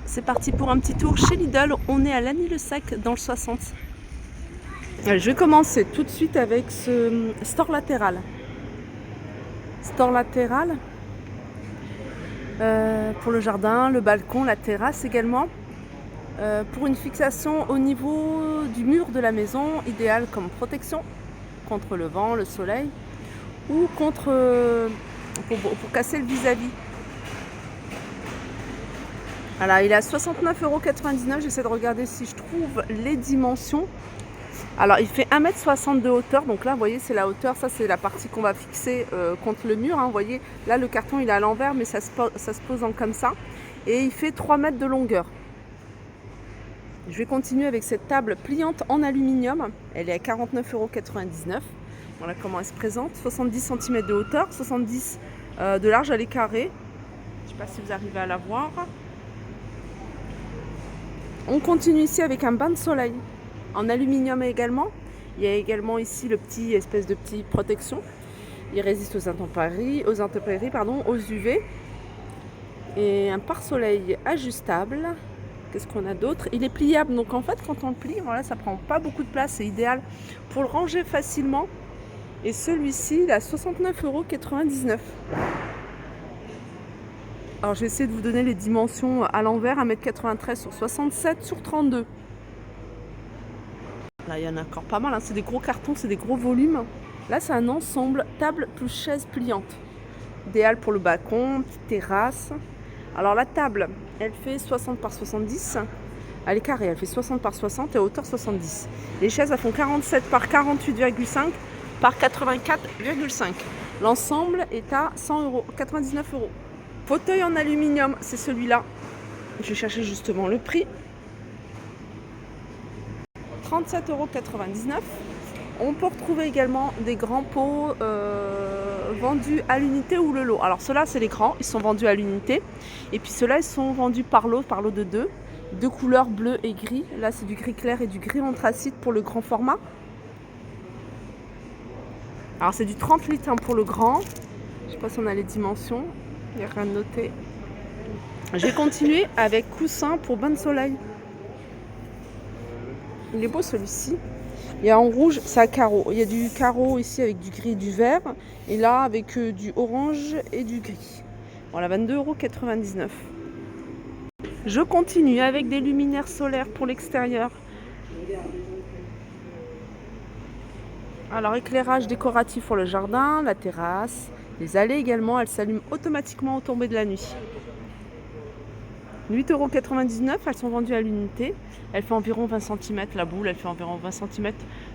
C'est parti pour un petit tour chez Lidl. On est à Lagny-le-Sac dans le 60. Je vais commencer tout de suite avec ce store latéral. Store latéral pour le jardin, le balcon, la terrasse également. Pour une fixation au niveau du mur de la maison, idéal comme protection contre le vent, le soleil ou contre pour casser le vis-à-vis. Voilà, il est à 69,99 €. J'essaie de regarder si je trouve les dimensions. Alors, il fait 1,60 m de hauteur. Donc là, vous voyez, c'est la hauteur. Ça, c'est la partie qu'on va fixer contre le mur. Vous voyez, là, le carton, il est à l'envers, mais ça se pose comme ça. Et il fait 3 mètres de longueur. Je vais continuer avec cette table pliante en aluminium. Elle est à 49,99 €. Voilà comment elle se présente. 70 cm de hauteur, 70 de large. Elle est carrée. Je ne sais pas si vous arrivez à la voir. On continue ici avec un bain de soleil en aluminium également. Il y a également ici le petit espèce de petit protection. Il résiste aux intempéries, aux UV. Et un pare-soleil ajustable. Qu'est-ce qu'on a d'autre? Il est pliable, donc en fait quand on le plie, voilà, ça prend pas beaucoup de place. C'est idéal pour le ranger facilement. Et celui-ci, il est à 69,99 €. Alors je vais essayer de vous donner les dimensions à l'envers, 1,93 m sur 67 sur 32. Là il y en a encore pas mal, hein. C'est des gros cartons, c'est des gros volumes. Là c'est un ensemble table plus chaise pliante. Idéal pour le balcon, petite terrasse. Alors la table, elle fait 60 par 70. Elle est carrée, elle fait 60 par 60 et à hauteur 70. Les chaises, elles font 47 par 48,5 par 84,5. L'ensemble est à 99 €. Fauteuil en aluminium, c'est celui-là. Je vais chercher justement le prix. 37,99 €. On peut retrouver également des grands pots vendus à l'unité ou le lot. Alors ceux-là, c'est les grands, ils sont vendus à l'unité. Et puis ceux-là, ils sont vendus par lot de deux couleurs bleu et gris. Là, c'est du gris clair et du gris anthracite pour le grand format. Alors c'est du 30 litres pour le grand. Je ne sais pas si on a les dimensions. Il n'y a rien de noté. Je vais continuer avec coussin pour bain de soleil. Il est beau celui-ci. Il y a en rouge, c'est à carreaux. Il y a du carreau ici avec du gris et du vert. Et là avec du orange et du gris. Voilà, 22,99 €. Je continue avec des luminaires solaires pour l'extérieur. Alors éclairage décoratif pour le jardin, la terrasse, les allées également. Elles s'allument automatiquement au tomber de la nuit. 8,99 €, elles sont vendues à l'unité. Elle fait environ 20 cm, la boule, elle fait environ 20 cm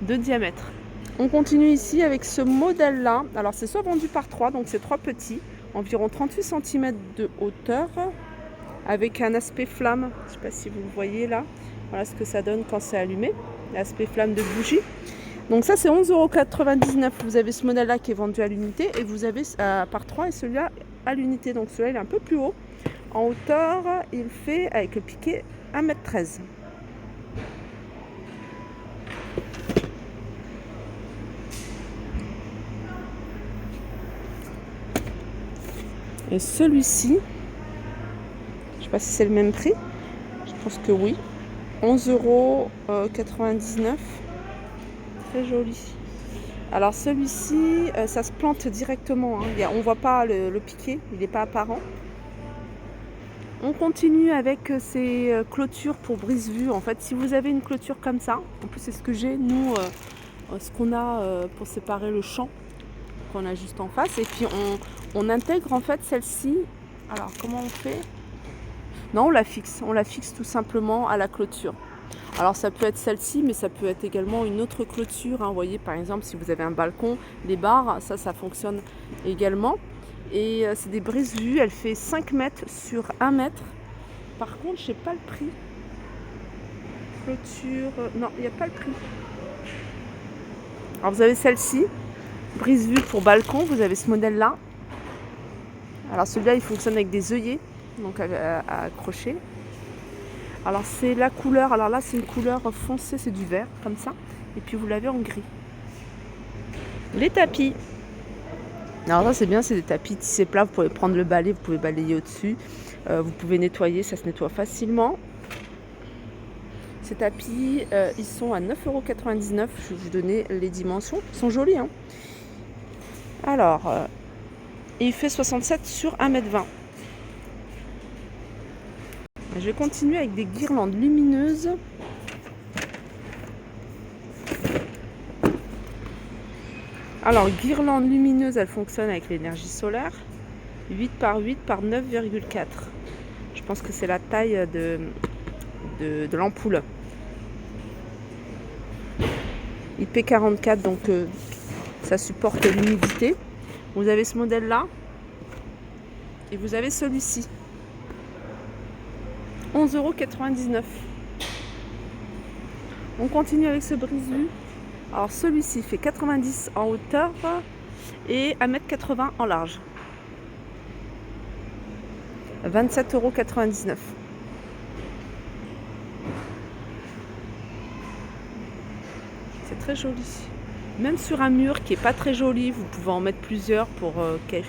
de diamètre. On continue ici avec ce modèle-là. Alors c'est soit vendu par 3, donc c'est 3 petits, environ 38 cm de hauteur, avec un aspect flamme. Je ne sais pas si vous le voyez là. Voilà ce que ça donne quand c'est allumé, l'aspect flamme de bougie. Donc ça c'est 11,99 €. Vous avez ce modèle-là qui est vendu à l'unité et vous avez par 3 et celui-là à l'unité. Donc celui-là il est un peu plus haut. En hauteur, il fait, avec le piquet, 1,13 m. Et celui-ci, je ne sais pas si c'est le même prix, je pense que oui, 11,99 €. Très joli. Alors celui-ci, ça se plante directement, hein. On ne voit pas le piquet, il n'est pas apparent. On continue avec ces clôtures pour brise-vue. En fait, si vous avez une clôture comme ça, en plus c'est ce que j'ai, nous, ce qu'on a pour séparer le champ qu'on a juste en face. Et puis on intègre en fait celle-ci. Alors comment on fait? Non, on la fixe tout simplement à la clôture. Alors ça peut être celle-ci, mais ça peut être également une autre clôture, hein. Vous voyez, par exemple, si vous avez un balcon, les barres, ça fonctionne également. Et c'est des brise-vue, elle fait 5 mètres sur 1 mètre. Par contre, je sais pas le prix. Clôture, non, il n'y a pas le prix. Alors vous avez celle-ci, brise-vue pour balcon, vous avez ce modèle-là. Alors celui-là, il fonctionne avec des œillets, donc à accrocher. Alors c'est la couleur, alors là c'est une couleur foncée, c'est du vert, comme ça. Et puis vous l'avez en gris. Les tapis. Alors ça c'est bien, c'est des tapis tissés plats, vous pouvez prendre le balai, vous pouvez balayer au-dessus, vous pouvez nettoyer, ça se nettoie facilement. Ces tapis, ils sont à 9,99 €. Je vais vous donner les dimensions, ils sont jolis, hein. Alors, il fait 67 sur 1,20 m. Je vais continuer avec des guirlandes lumineuses. Alors, guirlande lumineuse, elle fonctionne avec l'énergie solaire. 8 par 8 par 9,4. Je pense que c'est la taille de l'ampoule. IP44, donc ça supporte l'humidité. Vous avez ce modèle-là et vous avez celui-ci. 11,99 €. On continue avec ce brise-vue. Alors celui-ci fait 90 en hauteur et 1,80 m en large. 27,99 €. C'est très joli. Même sur un mur qui n'est pas très joli, vous pouvez en mettre plusieurs pour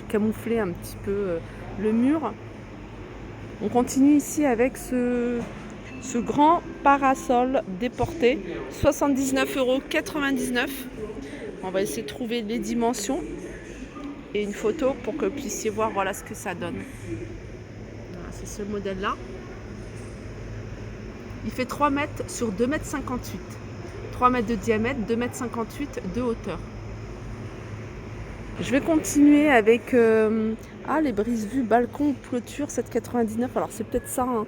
camoufler un petit peu le mur. On continue ici avec ce grand parasol déporté, 79,99 €. On va essayer de trouver les dimensions et une photo pour que vous puissiez voir voilà ce que ça donne. Voilà, c'est ce modèle-là. Il fait 3 mètres sur 2,58 m. 3 mètres de diamètre, 2,58 m de hauteur. Je vais continuer avec les brise-vue balcon clôture 7,99 €. Alors c'est peut-être ça, hein,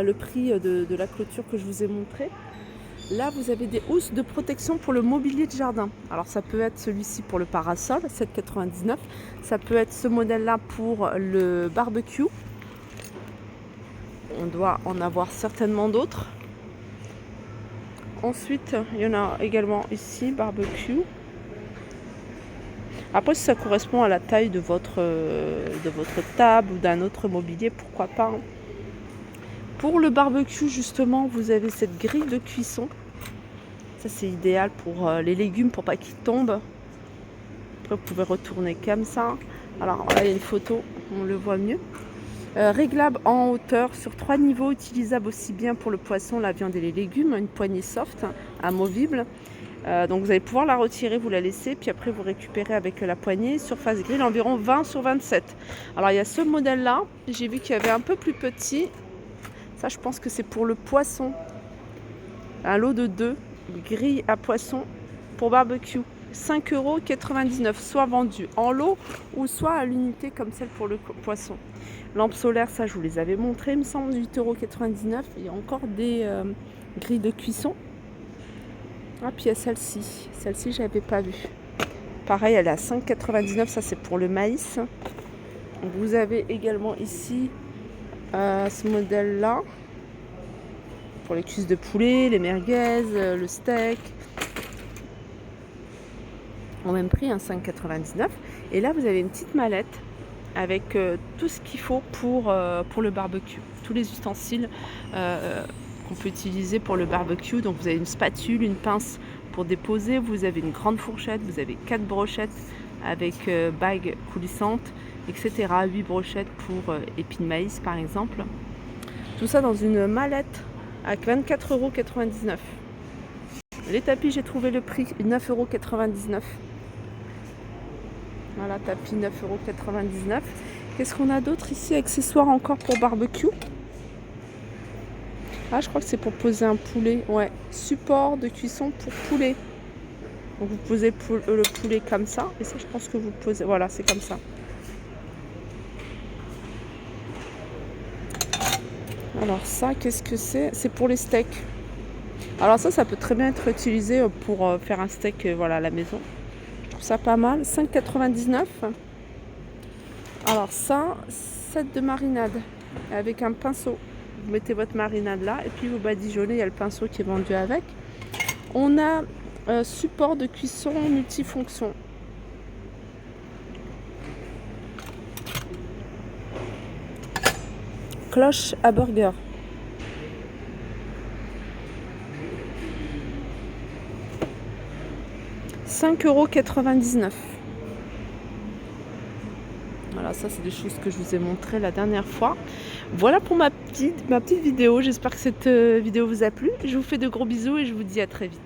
le prix de la clôture que je vous ai montré. Là vous avez des housses de protection pour le mobilier de jardin. Alors ça peut être celui-ci pour le parasol, 7,99 €. Ça peut être ce modèle-là pour le barbecue. On doit en avoir certainement d'autres. Ensuite, il y en a également ici, barbecue. Après, si ça correspond à la taille de votre table ou d'un autre mobilier, pourquoi pas, hein. Pour le barbecue, justement, vous avez cette grille de cuisson. Ça, c'est idéal pour les légumes, pour pas qu'ils tombent. Après, vous pouvez retourner comme ça. Alors, là, il y a une photo, on le voit mieux. Réglable en hauteur sur 3 niveaux, utilisable aussi bien pour le poisson, la viande et les légumes. Une poignée soft, amovible. Donc vous allez pouvoir la retirer, vous la laissez, puis après vous récupérez avec la poignée. Surface grill environ 20 sur 27. Alors il y a ce modèle-là, j'ai vu qu'il y avait un peu plus petit. Ça je pense que c'est pour le poisson. Un lot de 2, grille à poisson pour barbecue. 5,99 €, soit vendu en lot ou soit à l'unité comme celle pour le poisson. Lampe solaire, ça je vous les avais montré, il me semble, 8,99 €. Il y a encore des grilles de cuisson. Ah, puis il y a celle-ci. Celle-ci, je n'avais pas vue. Pareil, elle est à 5,99 €. Ça, c'est pour le maïs. Vous avez également ici ce modèle-là. Pour les cuisses de poulet, les merguez, le steak. Au même prix, 5,99 €. Et là, vous avez une petite mallette avec tout ce qu'il faut pour le barbecue. Tous les ustensiles qu'on peut utiliser pour le barbecue. Donc vous avez une spatule, une pince pour déposer, vous avez une grande fourchette, vous avez 4 brochettes avec bague coulissante, etc. 8 brochettes pour épis de maïs par exemple. Tout ça dans une mallette à 24,99 €. Les tapis, j'ai trouvé le prix, 9,99 €. Voilà, tapis 9,99 €. Qu'est-ce qu'on a d'autre ici? Accessoires encore pour barbecue. Ah, je crois que c'est pour poser un poulet. Ouais, support de cuisson pour poulet. Donc vous posez le poulet comme ça. Et ça, je pense que vous posez... Voilà, c'est comme ça. Alors ça, qu'est-ce que c'est? C'est pour les steaks. Alors ça peut très bien être utilisé pour faire un steak voilà, à la maison. Je trouve ça pas mal. 5,99 €. Alors ça, set de marinade avec un pinceau. Vous mettez votre marinade là et puis vous badigeonnez, il y a le pinceau qui est vendu avec. On a support de cuisson multifonction. Cloche à burger. €5,99 €. ça c'est des choses que je vous ai montrées la dernière fois. Voilà pour ma petite vidéo. J'espère que cette vidéo vous a plu. Je vous fais de gros bisous et je vous dis à très vite.